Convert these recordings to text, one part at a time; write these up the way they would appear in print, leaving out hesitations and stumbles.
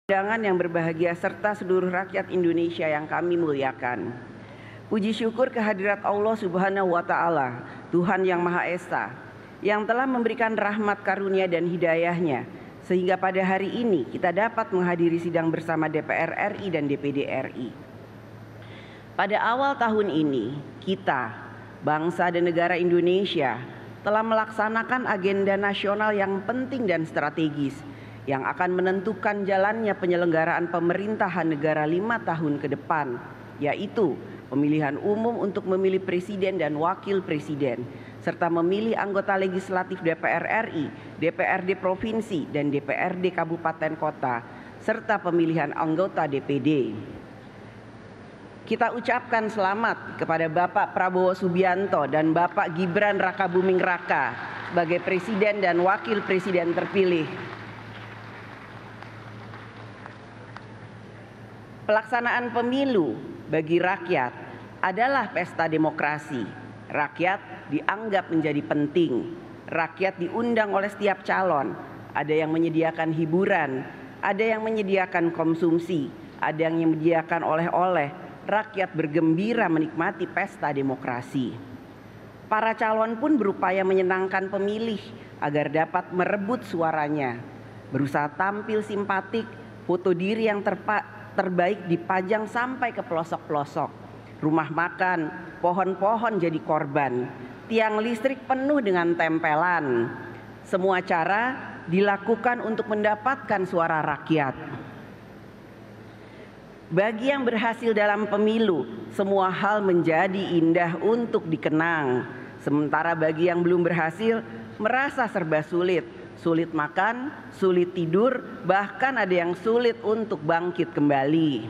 Undangan yang berbahagia serta seluruh rakyat Indonesia yang kami muliakan. Puji syukur kehadirat Allah Subhanahu wa Ta'ala, Tuhan yang Maha Esa, yang telah memberikan rahmat karunia dan hidayahnya, sehingga pada hari ini kita dapat menghadiri sidang bersama DPR RI dan DPD RI. Pada awal tahun ini, kita, bangsa dan negara Indonesia, telah melaksanakan agenda nasional yang penting dan strategis, yang akan menentukan jalannya penyelenggaraan pemerintahan negara 5 tahun ke depan, yaitu pemilihan umum untuk memilih presiden dan wakil presiden, serta memilih anggota legislatif DPR RI, DPRD Provinsi, dan DPRD Kabupaten Kota, serta pemilihan anggota DPD. Kita ucapkan selamat kepada Bapak Prabowo Subianto dan Bapak Gibran Rakabuming Raka sebagai presiden dan wakil presiden terpilih. Pelaksanaan pemilu bagi rakyat adalah pesta demokrasi. Rakyat dianggap menjadi penting. Rakyat diundang oleh setiap calon. Ada yang menyediakan hiburan, ada yang menyediakan konsumsi, ada yang menyediakan oleh-oleh. Rakyat bergembira menikmati pesta demokrasi. Para calon pun berupaya menyenangkan pemilih agar dapat merebut suaranya. Berusaha tampil simpatik, foto diri yang terbaik dipajang sampai ke pelosok-pelosok. Rumah makan, pohon-pohon jadi korban. Tiang listrik penuh dengan tempelan. Semua cara dilakukan untuk mendapatkan suara rakyat. Bagi yang berhasil dalam pemilu, semua hal menjadi indah untuk dikenang. Sementara bagi yang belum berhasil, merasa serba sulit. Sulit makan, sulit tidur, bahkan ada yang sulit untuk bangkit kembali.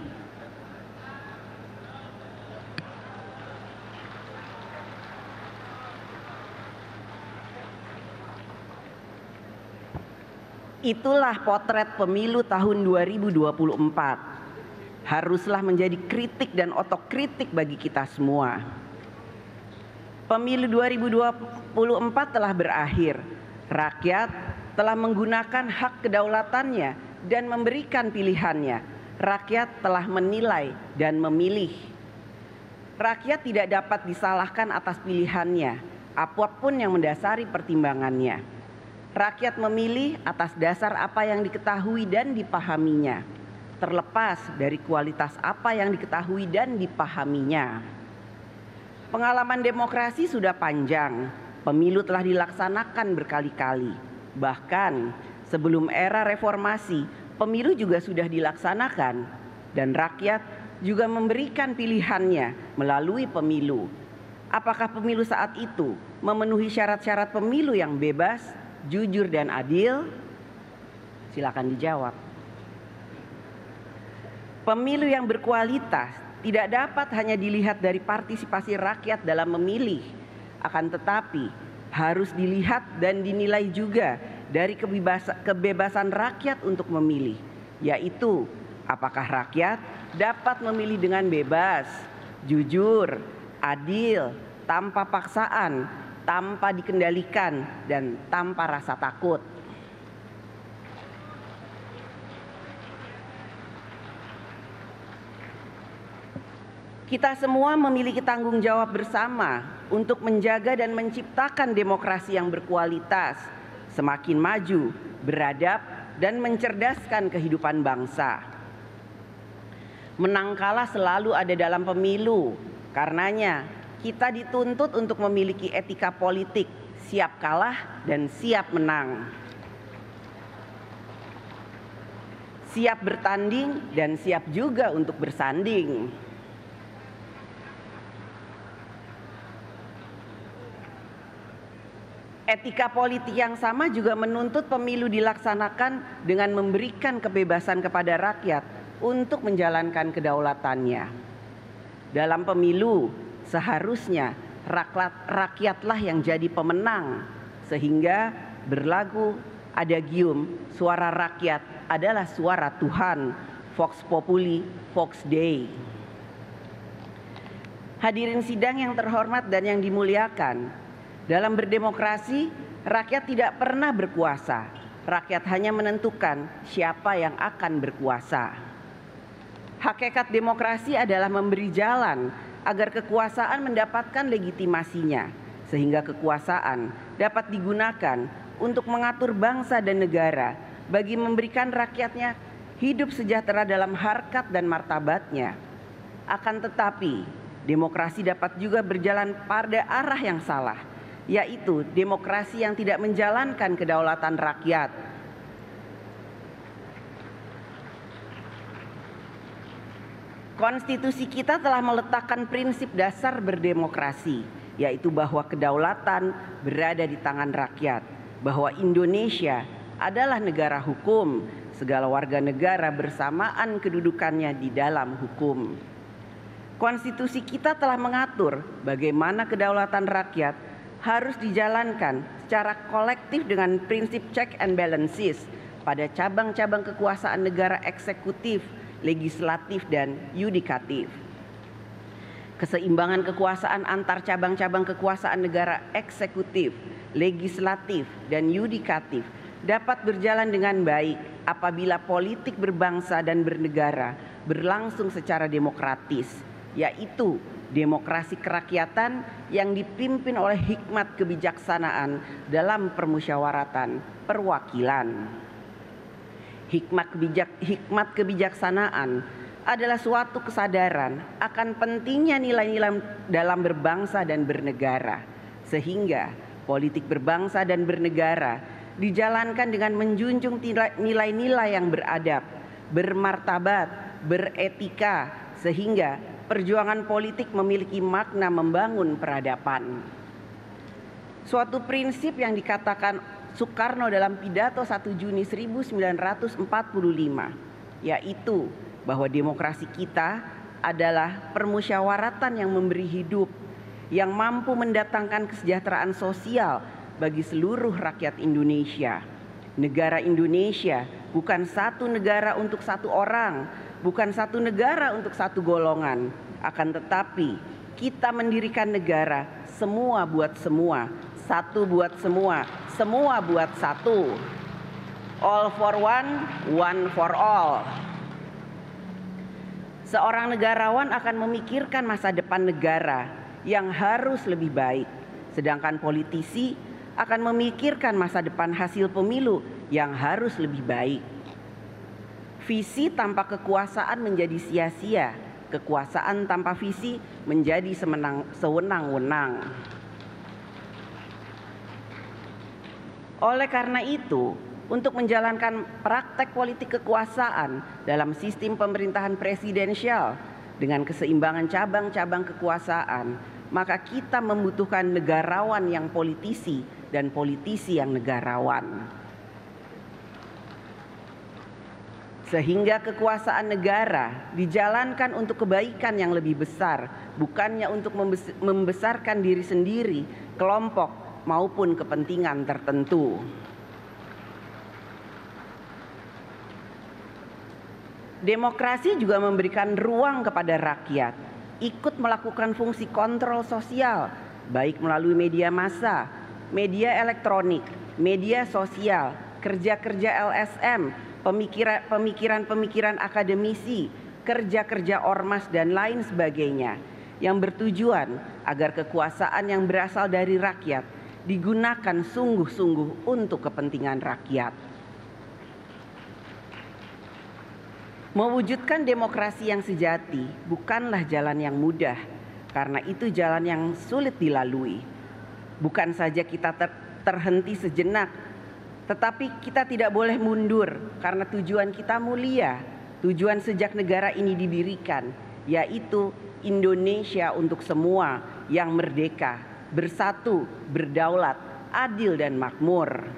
Itulah potret pemilu tahun 2024. Haruslah menjadi kritik dan otokritik bagi kita semua. Pemilu 2024 telah berakhir. Rakyat telah menggunakan hak kedaulatannya dan memberikan pilihannya. Rakyat telah menilai dan memilih. Rakyat tidak dapat disalahkan atas pilihannya, apapun yang mendasari pertimbangannya. Rakyat memilih atas dasar apa yang diketahui dan dipahaminya, terlepas dari kualitas apa yang diketahui dan dipahaminya. Pengalaman demokrasi sudah panjang. Pemilu telah dilaksanakan berkali-kali. Bahkan sebelum era reformasi, pemilu juga sudah dilaksanakan. Dan rakyat juga memberikan pilihannya melalui pemilu. Apakah pemilu saat itu memenuhi syarat-syarat pemilu yang bebas, jujur, dan adil? Silakan dijawab. Pemilu yang berkualitas tidak dapat hanya dilihat dari partisipasi rakyat dalam memilih, akan tetapi harus dilihat dan dinilai juga dari kebebasan rakyat untuk memilih, yaitu apakah rakyat dapat memilih dengan bebas, jujur, adil, tanpa paksaan, tanpa dikendalikan, dan tanpa rasa takut. Kita semua memiliki tanggung jawab bersama untuk menjaga dan menciptakan demokrasi yang berkualitas, semakin maju, beradab, dan mencerdaskan kehidupan bangsa. Menang kalah selalu ada dalam pemilu, karenanya kita dituntut untuk memiliki etika politik, siap kalah dan siap menang. Siap bertanding dan siap juga untuk bersanding. Etika politik yang sama juga menuntut pemilu dilaksanakan dengan memberikan kebebasan kepada rakyat untuk menjalankan kedaulatannya. Dalam pemilu, seharusnya rakyatlah yang jadi pemenang, sehingga berlagu adagium suara rakyat adalah suara Tuhan, Vox Populi, Vox Dei. Hadirin sidang yang terhormat dan yang dimuliakan, dalam berdemokrasi, rakyat tidak pernah berkuasa. rakyat hanya menentukan siapa yang akan berkuasa. Hakikat demokrasi adalah memberi jalan agar kekuasaan mendapatkan legitimasinya, sehingga kekuasaan dapat digunakan untuk mengatur bangsa dan negara bagi memberikan rakyatnya hidup sejahtera dalam harkat dan martabatnya. Akan tetapi, demokrasi dapat juga berjalan pada arah yang salah, yaitu demokrasi yang tidak menjalankan kedaulatan rakyat. Konstitusi kita telah meletakkan prinsip dasar berdemokrasi, yaitu bahwa kedaulatan berada di tangan rakyat, bahwa Indonesia adalah negara hukum, segala warga negara bersamaan kedudukannya di dalam hukum. Konstitusi kita telah mengatur bagaimana kedaulatan rakyat harus dijalankan secara kolektif dengan prinsip check and balances pada cabang-cabang kekuasaan negara eksekutif, legislatif, dan yudikatif. Keseimbangan kekuasaan antar cabang-cabang kekuasaan negara eksekutif, legislatif, dan yudikatif dapat berjalan dengan baik apabila politik berbangsa dan bernegara berlangsung secara demokratis, yaitu demokrasi kerakyatan yang dipimpin oleh hikmat kebijaksanaan dalam permusyawaratan perwakilan. Hikmat kebijaksanaan adalah suatu kesadaran akan pentingnya nilai-nilai dalam berbangsa dan bernegara, sehingga politik berbangsa dan bernegara dijalankan dengan menjunjung nilai-nilai yang beradab, bermartabat, beretika, sehingga perjuangan politik memiliki makna membangun peradaban. Suatu prinsip yang dikatakan Soekarno dalam pidato 1 Juni 1945, yaitu bahwa demokrasi kita adalah permusyawaratan yang memberi hidup, yang mampu mendatangkan kesejahteraan sosial bagi seluruh rakyat Indonesia. Negara Indonesia bukan satu negara untuk satu orang, bukan satu negara untuk satu golongan, akan tetapi kita mendirikan negara semua buat semua, satu buat semua, semua buat satu. All for one, one for all. Seorang negarawan akan memikirkan masa depan negara yang harus lebih baik, sedangkan politisi akan memikirkan masa depan hasil pemilu yang harus lebih baik. Visi tanpa kekuasaan menjadi sia-sia, kekuasaan tanpa visi menjadi sewenang-wenang. Oleh karena itu, untuk menjalankan praktek politik kekuasaan dalam sistem pemerintahan presidensial dengan keseimbangan cabang-cabang kekuasaan, maka kita membutuhkan negarawan yang politisi dan politisi yang negarawan. Sehingga kekuasaan negara dijalankan untuk kebaikan yang lebih besar, bukannya untuk membesarkan diri sendiri, kelompok, maupun kepentingan tertentu. Demokrasi juga memberikan ruang kepada rakyat ikut melakukan fungsi kontrol sosial, baik melalui media massa, media elektronik, media sosial, kerja-kerja LSM, pemikiran-pemikiran akademisi, kerja-kerja ormas, dan lain sebagainya, yang bertujuan agar kekuasaan yang berasal dari rakyat digunakan sungguh-sungguh untuk kepentingan rakyat. Mewujudkan demokrasi yang sejati bukanlah jalan yang mudah, karena itu jalan yang sulit dilalui. Bukan saja kita terhenti sejenak, tetapi kita tidak boleh mundur karena tujuan kita mulia, tujuan sejak negara ini didirikan, yaitu Indonesia untuk semua yang merdeka, bersatu, berdaulat, adil, dan makmur.